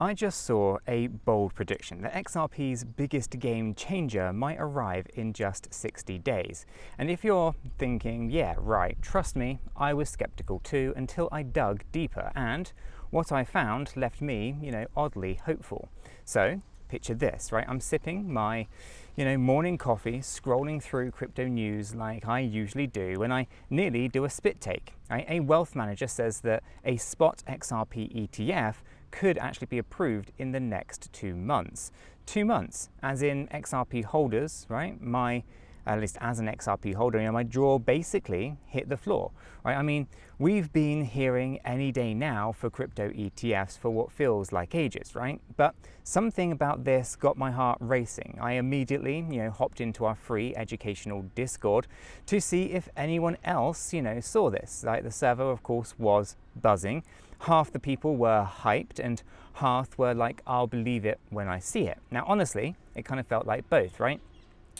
I just saw a bold prediction that XRP's biggest game changer might arrive in just 60 days. And if you're thinking, yeah, right, trust me, I was skeptical too until I dug deeper, and what I found left me, oddly hopeful. So picture this, right? I'm sipping my, morning coffee, scrolling through crypto news like I usually do, and I nearly do a spit take. Right? A wealth manager says that a spot XRP ETF could actually be approved in the next 2 months. 2 months, as in XRP holders, right? At least as an XRP holder, my jaw basically hit the floor, right? I mean, we've been hearing any day now for crypto ETFs for what feels like ages, right? But something about this got my heart racing. I immediately, hopped into our free educational Discord to see if anyone else, saw this. Like, the server, of course, was buzzing. Half the people were hyped and half were like, I'll believe it when I see it. Now, honestly, it kind of felt like both, right?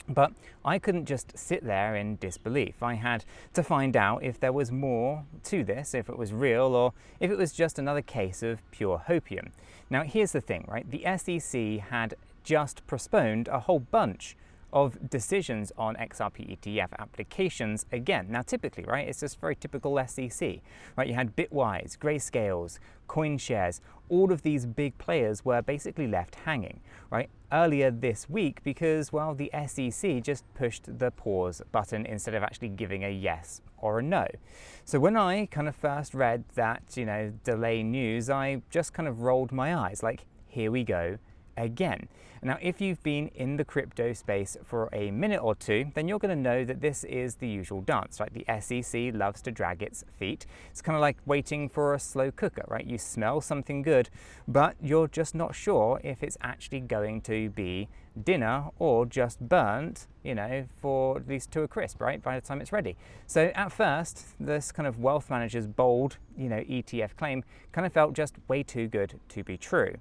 But I couldn't just sit there in disbelief. I had to find out if there was more to this, if it was real, or if it was just another case of pure hopium. Now, here's the thing, right? The SEC had just postponed a whole bunch of decisions on XRP ETF applications again. Now, typically, right, it's just very typical SEC, right? You had Bitwise, Grayscales, CoinShares, all of these big players were basically left hanging, right? Earlier this week because, well, the SEC just pushed the pause button instead of actually giving a yes or a no. So when I kind of first read that, delay news, I just kind of rolled my eyes like, here we go again. Now, if you've been in the crypto space for a minute or two, then you're going to know that this is the usual dance, right? The SEC loves to drag its feet. It's kind of like waiting for a slow cooker, right? You smell something good, but you're just not sure if it's actually going to be dinner or just burnt, for at least to a crisp, right? By the time it's ready. So at first, this kind of wealth manager's bold, ETF claim kind of felt just way too good to be true.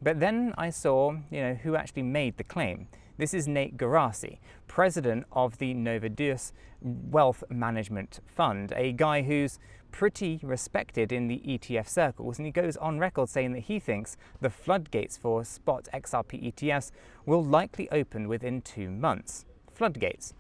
But then I saw, who actually made the claim. This is 𝗗𝗶𝘀𝗰𝗋, president of the Novadeus Wealth Management Fund, a guy who's pretty respected in the ETF circles, and he goes on record saying that he thinks the floodgates for spot XRP ETFs will likely open within 2 months. Floodgates.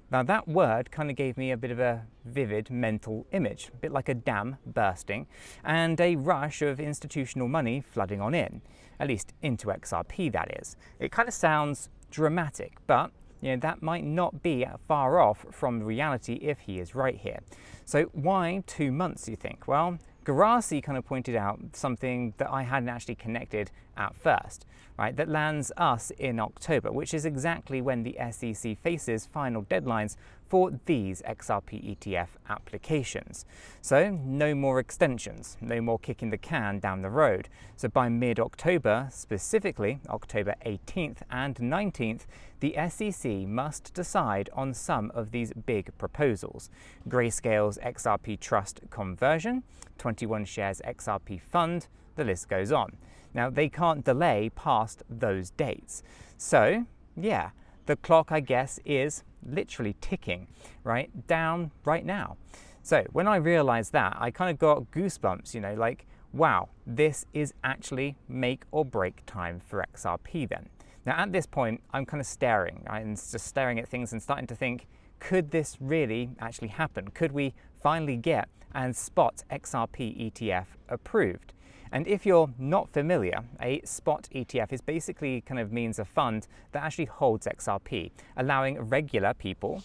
Now, that word kind of gave me a bit of a vivid mental image, a bit like a dam bursting and a rush of institutional money flooding on in, at least into XRP, that is. It kind of sounds dramatic, but that might not be far off from reality if he is right here. So why 2 months, do you think? Well, 𝗗𝗶𝘀𝗰 kind of pointed out something that I hadn't actually connected at first, right? That lands us in October, which is exactly when the SEC faces final deadlines for these XRP ETF applications. So no more extensions, no more kicking the can down the road. So by mid-October, specifically October 18th and 19th, the SEC must decide on some of these big proposals. Grayscale's XRP Trust conversion, 21 shares XRP fund, the list goes on. Now, they can't delay past those dates. So, yeah, the clock, I guess, is literally ticking, right, down right now. So when I realized that, I kind of got goosebumps, like, wow, this is actually make or break time for XRP then. Now, at this point, I'm kind of staring, right, and just staring at things and starting to think, could this really actually happen? Could we finally get and spot XRP ETF approved? And if you're not familiar, a spot ETF is basically kind of means a fund that actually holds XRP, allowing regular people,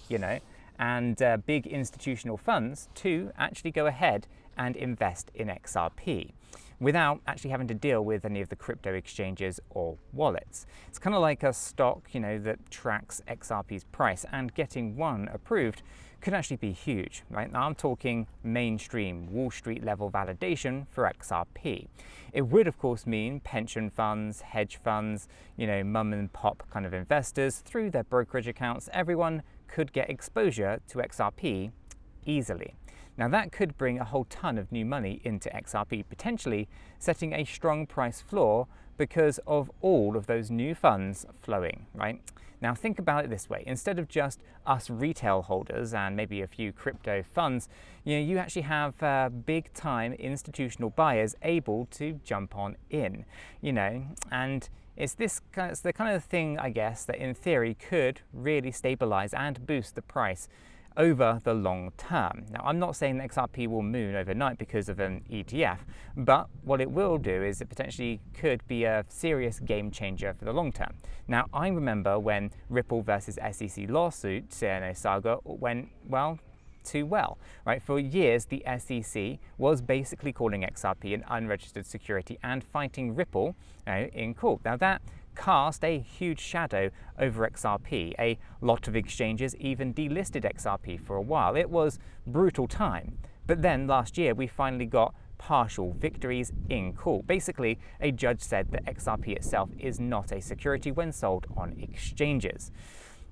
and big institutional funds to actually go ahead and invest in XRP without actually having to deal with any of the crypto exchanges or wallets. It's kind of like a stock, that tracks XRP's price, and getting one approved could actually be huge, right? Now I'm talking mainstream Wall Street level validation for XRP. It would, of course, mean pension funds, hedge funds, mum and pop kind of investors through their brokerage accounts. Everyone could get exposure to XRP easily. Now, that could bring a whole ton of new money into XRP, potentially setting a strong price floor because of all of those new funds flowing, right? Now think about it this way, instead of just us retail holders and maybe a few crypto funds, you actually have big time institutional buyers able to jump on in, and it's the kind of thing, I guess, that in theory could really stabilize and boost the price over the long term. Now, I'm not saying that XRP will moon overnight because of an ETF, but what it will do is it potentially could be a serious game changer for the long term. Now, I remember when Ripple versus SEC lawsuit saga went, well, too well, right? For years, the SEC was basically calling XRP an unregistered security and fighting Ripple in court. Now, that cast a huge shadow over XRP. A lot of exchanges even delisted XRP for a while. It was brutal time. But then last year we finally got partial victories in court. Basically, a judge said that XRP itself is not a security when sold on exchanges.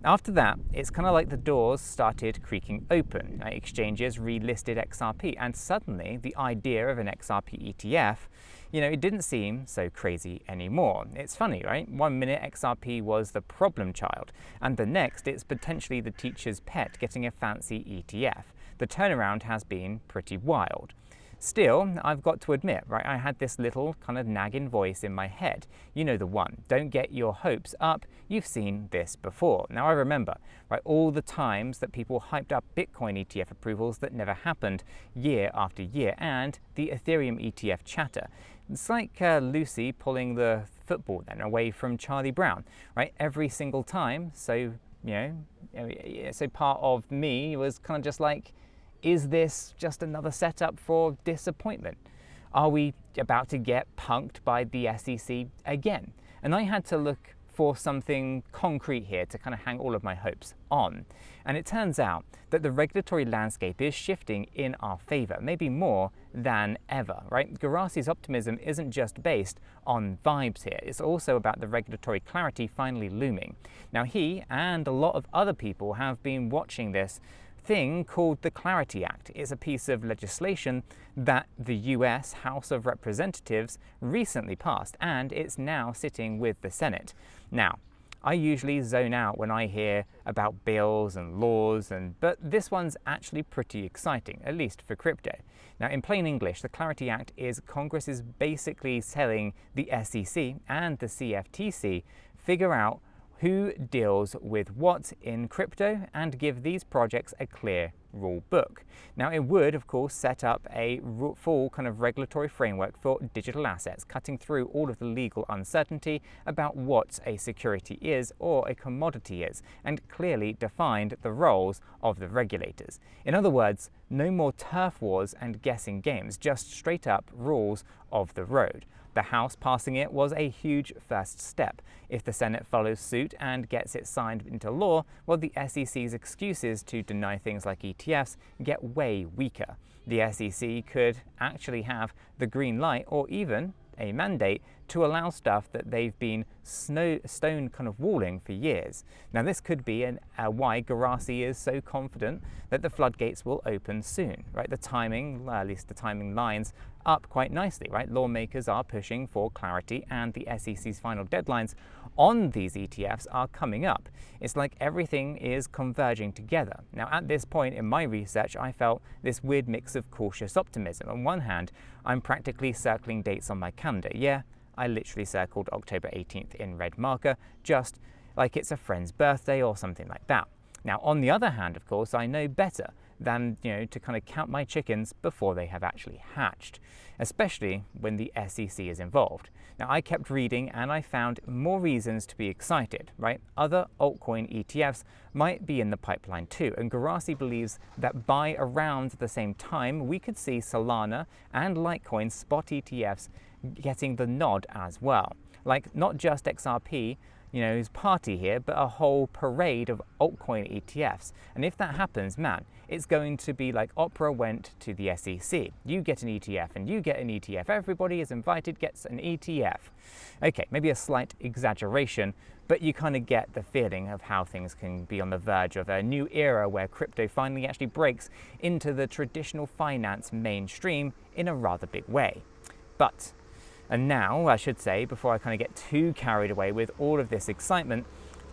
After that, it's kind of like the doors started creaking open. Exchanges relisted XRP, and suddenly the idea of an XRP ETF, it didn't seem so crazy anymore. It's funny, right? One minute XRP was the problem child, and the next it's potentially the teacher's pet getting a fancy ETF. The turnaround has been pretty wild. Still, I've got to admit, right, I had this little kind of nagging voice in my head. You know the one, don't get your hopes up, you've seen this before. Now I remember, right, all the times that people hyped up Bitcoin ETF approvals that never happened year after year, and the Ethereum ETF chatter. It's like Lucy pulling the football then away from Charlie Brown, right, every single time. So, so part of me was kind of just like, is this just another setup for disappointment? Are we about to get punked by the SEC again? And I had to look for something concrete here to kind of hang all of my hopes on. And it turns out that the regulatory landscape is shifting in our favor, maybe more than ever, right? 𝗗𝗶𝘀𝗰's optimism isn't just based on vibes here. It's also about the regulatory clarity finally looming. Now, he and a lot of other people have been watching this thing called the Clarity Act. It's a piece of legislation that the US House of Representatives recently passed, and it's now sitting with the Senate. Now, I usually zone out when I hear about bills and laws, but this one's actually pretty exciting, at least for crypto. Now, in plain English, the Clarity Act is Congress is basically telling the SEC and the CFTC figure out who deals with what in crypto and give these projects a clear rule book. Now, it would, of course, set up a full kind of regulatory framework for digital assets, cutting through all of the legal uncertainty about what a security is or a commodity is, and clearly defined the roles of the regulators. In other words, no more turf wars and guessing games, just straight up rules of the road. The House passing it was a huge first step. If the Senate follows suit and gets it signed into law, well, the SEC's excuses to deny things like ETFs get way weaker. The SEC could actually have the green light or even a mandate to allow stuff that they've been stone kind of walling for years. Now, this could be why 𝗗𝗀𝘀𝗰 is so confident that the floodgates will open soon, right? The timing, at least the timing lines up quite nicely, right? Lawmakers are pushing for clarity, and the SEC's final deadlines on these ETFs are coming up. It's like everything is converging together. Now, at this point in my research, I felt this weird mix of cautious optimism. On one hand, I'm practically circling dates on my calendar. Yeah, I literally circled October 18th in red marker, just like it's a friend's birthday or something like that. Now, on the other hand, of course, I know better than, to kind of count my chickens before they have actually hatched, especially when the SEC is involved. Now, I kept reading and I found more reasons to be excited, right? Other altcoin ETFs might be in the pipeline too, and 𝗗𝗀𝘀𝗰 believes that by around the same time, we could see Solana and Litecoin spot ETFs getting the nod as well. Like, not just XRP, is party here, but a whole parade of altcoin ETFs. And if that happens, man, it's going to be like Oprah went to the SEC. You get an ETF and you get an ETF. Everybody is invited, gets an ETF. Okay, maybe a slight exaggeration, but you kind of get the feeling of how things can be on the verge of a new era where crypto finally actually breaks into the traditional finance mainstream in a rather big way. But And now, I should say, before I kind of get too carried away with all of this excitement,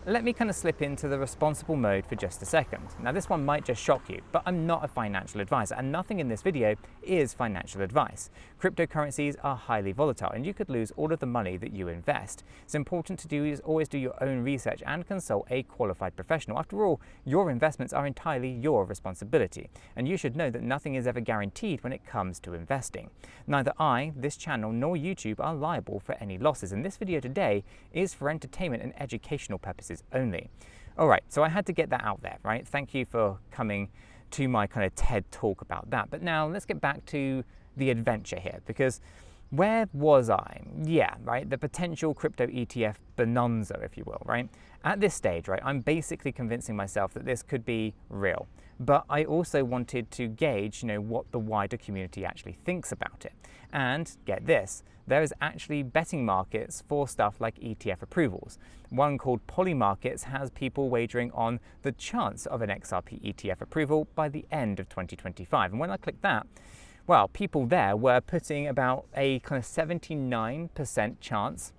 let me kind of slip into the responsible mode for just a second. Now this one might just shock you, but I'm not a financial advisor and nothing in this video is financial advice. Cryptocurrencies are highly volatile and you could lose all of the money that you invest. It's important to do is always do your own research and consult a qualified professional. After all, your investments are entirely your responsibility and you should know that nothing is ever guaranteed when it comes to investing. Neither I, this channel, nor YouTube are liable for any losses, and this video today is for entertainment and educational purposes only. All right, so I had to get that out there, right? Thank you for coming to my kind of TED talk about that. But now let's get back to the adventure here, because where was I? Yeah, right, the potential crypto ETF bonanza, if you will, right? At this stage, right, I'm basically convincing myself that this could be real. But I also wanted to gauge, what the wider community actually thinks about it. And get this, there is actually betting markets for stuff like ETF approvals. One called Polymarkets has people wagering on the chance of an XRP ETF approval by the end of 2025. And when I clicked that, well, people there were putting about a kind of 79% chance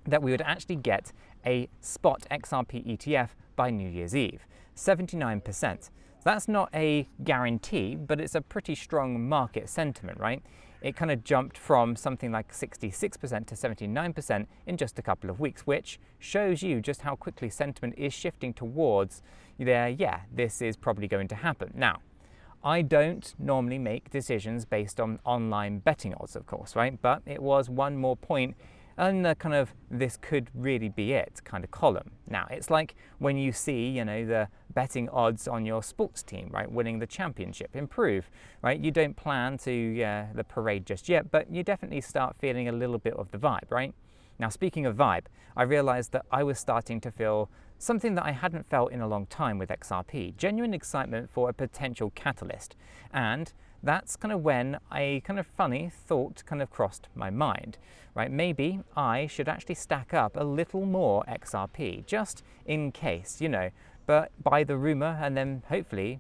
that we would actually get a spot XRP ETF by New Year's Eve. 79%. That's not a guarantee, but it's a pretty strong market sentiment, right? It kind of jumped from something like 66% to 79% in just a couple of weeks, which shows you just how quickly sentiment is shifting towards, this is probably going to happen. Now, I don't normally make decisions based on online betting odds, of course, right? But it was one more point and the kind of this could really be it kind of column. Now, it's like when you see, the betting odds on your sports team, right, winning the championship improve, right? You don't plan to the parade just yet, but you definitely start feeling a little bit of the vibe, right? Now, speaking of vibe, I realized that I was starting to feel something that I hadn't felt in a long time with XRP, genuine excitement for a potential catalyst. And that's kind of when a kind of funny thought kind of crossed my mind, right? Maybe I should actually stack up a little more XRP, just in case, but buy the rumor and then hopefully,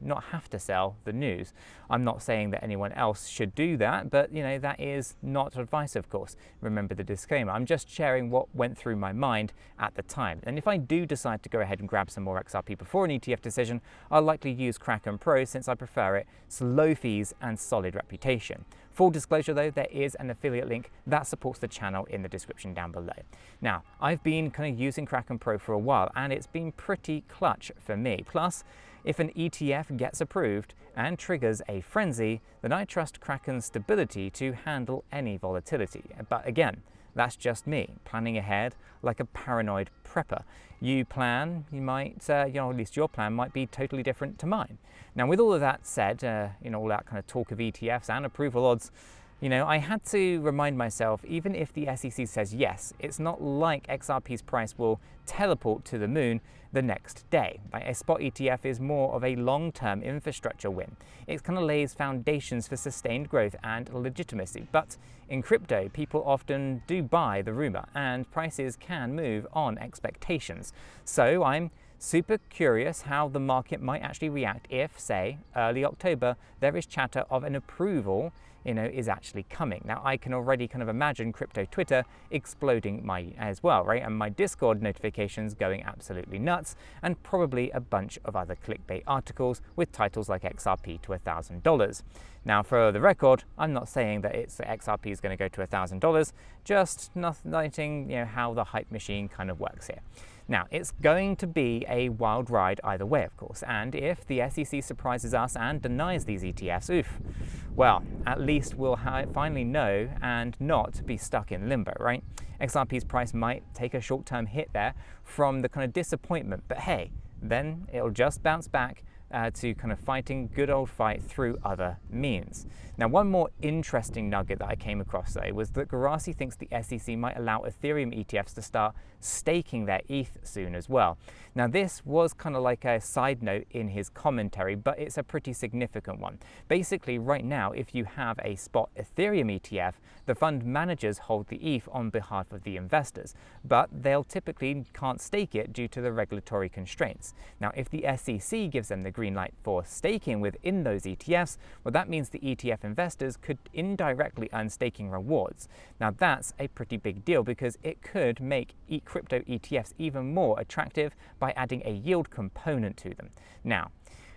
not have to sell the news. I'm not saying that anyone else should do that, but that is not advice, of course. Remember the disclaimer. I'm just sharing what went through my mind at the time. And if I do decide to go ahead and grab some more XRP before an ETF decision, I'll likely use 𝗗𝗀𝘀𝗀 since I prefer it, it's low fees and solid reputation. Full disclosure though, there is an affiliate link that supports the channel in the description down below. Now, I've been kind of using 𝗗𝗀𝘀𝗀 for a while and it's been pretty clutch for me. Plus, if an ETF gets approved and triggers a frenzy, then I trust Kraken's stability to handle any volatility. But again, that's just me, planning ahead like a paranoid prepper. You plan, you might, at least your plan might be totally different to mine. Now, with all of that said, all that kind of talk of ETFs and approval odds, I had to remind myself, even if the SEC says yes, it's not like XRP's price will teleport to the moon the next day. Like a spot ETF is more of a long-term infrastructure win. It kind of lays foundations for sustained growth and legitimacy. But in crypto, people often do buy the rumor and prices can move on expectations. So I'm super curious how the market might actually react if, say, early October, there is chatter of an approval is actually coming. Now, I can already kind of imagine crypto Twitter exploding as well, right? And my Discord notifications going absolutely nuts, and probably a bunch of other clickbait articles with titles like XRP to $1,000. Now, for the record, I'm not saying that XRP is going to go to $1,000, just noting, how the hype machine kind of works here. Now, it's going to be a wild ride either way, of course, and if the SEC surprises us and denies these ETFs, oof, well, at least we'll finally know and not be stuck in limbo, right? XRP's price might take a short-term hit there from the kind of disappointment, but hey, then it'll just bounce back to kind of fighting good old fight through other means. Now, one more interesting nugget that I came across though was that 𝗗𝗀𝘀𝗀 thinks the SEC might allow Ethereum ETFs to start staking their ETH soon as well. Now, this was kind of like a side note in his commentary, but it's a pretty significant one. Basically, right now, if you have a spot Ethereum ETF, the fund managers hold the ETH on behalf of the investors, but they'll typically can't stake it due to the regulatory constraints. Now, if the SEC gives them the green light for staking within those ETFs, well, that means the ETF investors could indirectly earn staking rewards. Now that's a pretty big deal because it could make crypto ETFs even more attractive by adding a yield component to them. Now,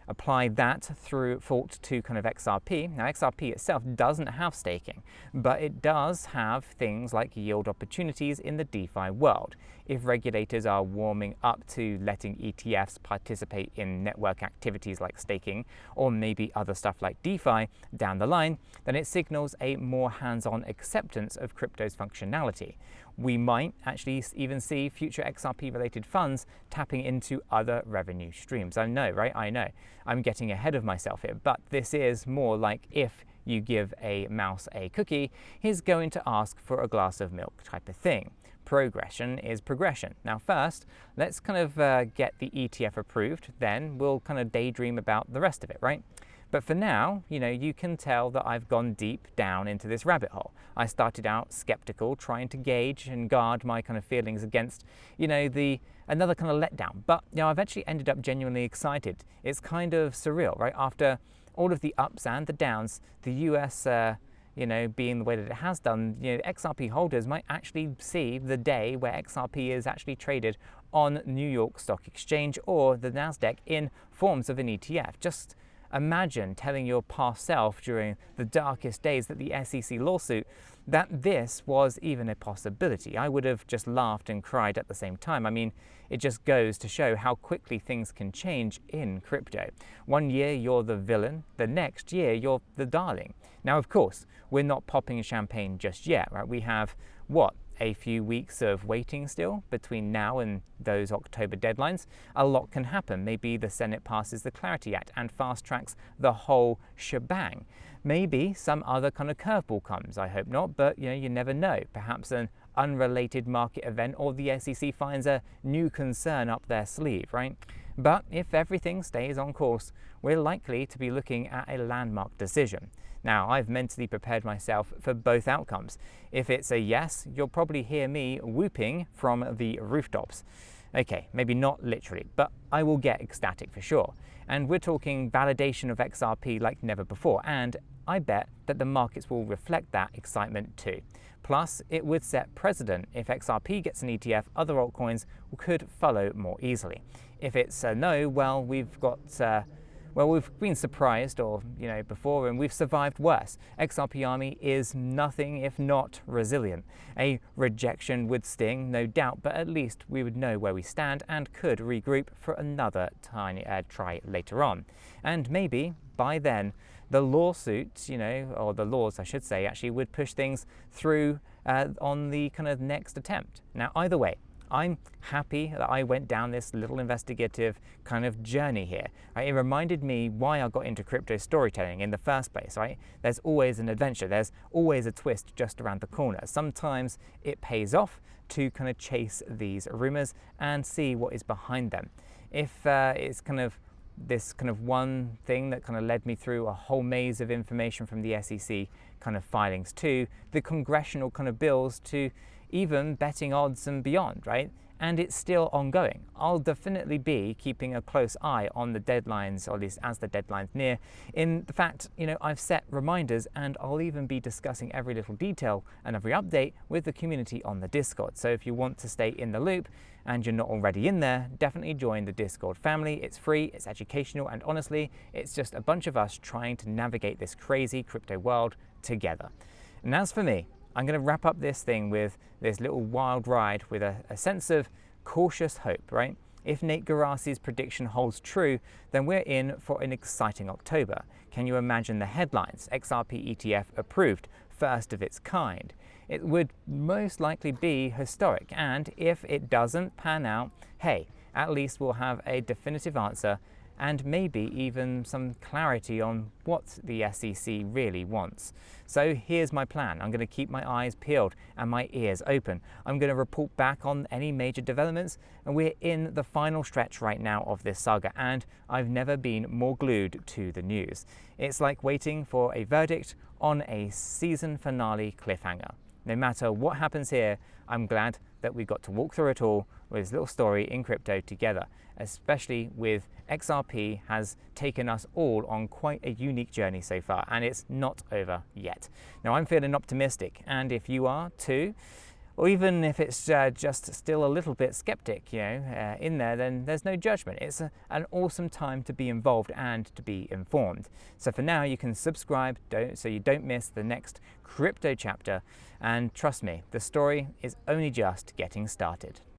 apply that thought to kind of XRP. Now XRP itself doesn't have staking, but it does have things like yield opportunities in the DeFi world. If regulators are warming up to letting ETFs participate in network activities like staking, or maybe other stuff like DeFi down the line, then it signals a more hands-on acceptance of crypto's functionality. We might actually even see future XRP-related funds tapping into other revenue streams. I know, right? I know. I'm getting ahead of myself here, but this is more like if you give a mouse a cookie, he's going to ask for a glass of milk type of thing. Progression is progression. Now first, let's kind of get the ETF approved, then we'll kind of daydream about the rest of it, right? But for now, you can tell that I've gone deep down into this rabbit hole. I started out skeptical, trying to gauge and guard my kind of feelings against, another kind of letdown. But, I've actually ended up genuinely excited. It's kind of surreal, right? After all of the ups and the downs, the US, being the way that it has done, XRP holders might actually see the day where XRP is actually traded on New York Stock Exchange or the NASDAQ in forms of an ETF. Just imagine telling your past self during the darkest days that the SEC lawsuit that this was even a possibility. I would have just laughed and cried at the same time. I mean, it just goes to show how quickly things can change in crypto. One year you're the villain, the next year you're the darling. Now, of course, we're not popping champagne just yet, right? We have, a few weeks of waiting still between now and those October deadlines. A lot can happen. Maybe the Senate passes the Clarity Act and fast tracks the whole shebang. Maybe some other kind of curveball comes. I hope not, but you never know. Perhaps an unrelated market event or the SEC finds a new concern up their sleeve, right? But if everything stays on course, we're likely to be looking at a landmark decision. Now, I've mentally prepared myself for both outcomes. If it's a yes, you'll probably hear me whooping from the rooftops. Okay, maybe not literally, but I will get ecstatic for sure. And we're talking validation of XRP like never before, and I bet that the markets will reflect that excitement too. Plus, it would set precedent. If XRP gets an ETF, other altcoins could follow more easily. If it's a no, well, we've been surprised before, and we've survived worse. XRP Army is nothing if not resilient. A rejection would sting, no doubt, but at least we would know where we stand and could regroup for another try later on. And maybe by then, the lawsuits, or the laws, I should say, actually would push things through on the kind of next attempt. Now, either way, I'm happy that I went down this little investigative kind of journey here. Right? It reminded me why I got into crypto storytelling in the first place, right? There's always an adventure. There's always a twist just around the corner. Sometimes it pays off to kind of chase these rumors and see what is behind them. If it's kind of this kind of one thing that kind of led me through a whole maze of information from the SEC kind of filings to the congressional kind of bills to even betting odds and beyond, right? And it's still ongoing. I'll definitely be keeping a close eye on the deadlines, or at least as the deadline's near. In the fact, I've set reminders, and I'll even be discussing every little detail and every update with the community on the Discord. So if you want to stay in the loop and you're not already in there, definitely join the Discord family. It's free, it's educational, and honestly, it's just a bunch of us trying to navigate this crazy crypto world together. And as for me, I'm going to wrap up this thing with this little wild ride with a sense of cautious hope, right? If Nate Geraci's prediction holds true, then we're in for an exciting October. Can you imagine the headlines? XRP ETF approved, first of its kind. It would most likely be historic, and if it doesn't pan out, hey, at least we'll have a definitive answer and maybe even some clarity on what the SEC really wants. So here's my plan. I'm going to keep my eyes peeled and my ears open. I'm going to report back on any major developments, and we're in the final stretch right now of this saga, and I've never been more glued to the news. It's like waiting for a verdict on a season finale cliffhanger. no matter what happens here, I'm glad that we got to walk through it all with this little story in crypto together, especially with XRP has taken us all on quite a unique journey so far, and it's not over yet. Now, I'm feeling optimistic, and if you are too, or even if it's just still a little bit skeptic, in there, then there's no judgment. It's an awesome time to be involved and to be informed. So for now, you can subscribe so you don't miss the next crypto chapter. And trust me, the story is only just getting started.